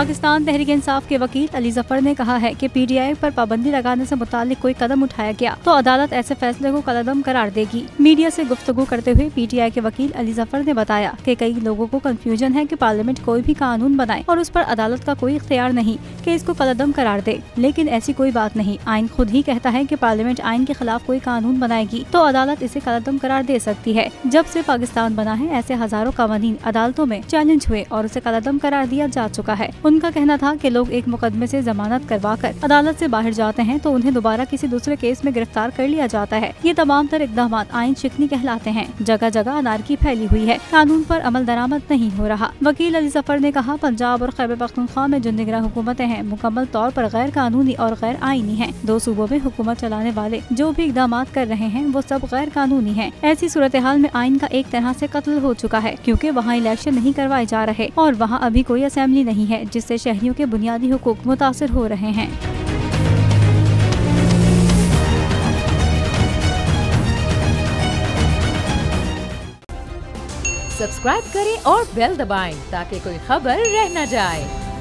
पाकिस्तान तहरीक-ए-इंसाफ के वकील अली जफर ने कहा है कि PTI पर पाबंदी लगाने से मुताल्लिक कोई कदम उठाया गया तो अदालत ऐसे फैसले को कलअदम करार देगी। मीडिया से गुफ्तगू करते हुए PTI के वकील अली जफर ने बताया कि कई लोगों को कंफ्यूजन है कि पार्लियामेंट कोई भी कानून बनाए और उस पर अदालत का कोई इख्तियार नहीं कि इसको कलअदम करार दे, लेकिन ऐसी कोई बात नहीं। आइन खुद ही कहता है कि पार्लियामेंट आइन के खिलाफ कोई कानून बनाएगी तो अदालत इसे कलअदम करार दे सकती है। जब से पाकिस्तान बना है ऐसे हजारों कानून अदालतों में चैलेंज हुए और उसे कलअदम करार दिया जा चुका है। उनका कहना था कि लोग एक मुकदमे से जमानत करवाकर अदालत से बाहर जाते हैं तो उन्हें दोबारा किसी दूसरे केस में गिरफ्तार कर लिया जाता है। ये तमाम तर इक़दाम आइन शिकनी कहलाते हैं। जगह जगह अनारकी फैली हुई है, कानून पर अमल दरामद नहीं हो रहा। वकील अली जफर ने कहा, पंजाब और खैबर पख्तूनख्वा में जो निगरान हुकूमतें हैं मुकम्मल तौर पर गैर कानूनी और गैर आईनी हैं। 2 सूबों में हुकूमत चलाने वाले जो भी इक़दाम कर रहे हैं वो सब गैर कानूनी हैं। ऐसी सूरत हाल में आइन का एक तरह से कत्ल हो चुका है, क्योंकि वहाँ इलेक्शन नहीं करवाए जा रहे और वहाँ अभी कोई असेंबली नहीं है, जिससे शहरियों के बुनियादी हुकूक मुतासिर हो रहे हैं। सब्सक्राइब करें और बेल दबाएं ताकि कोई खबर रह न जाए।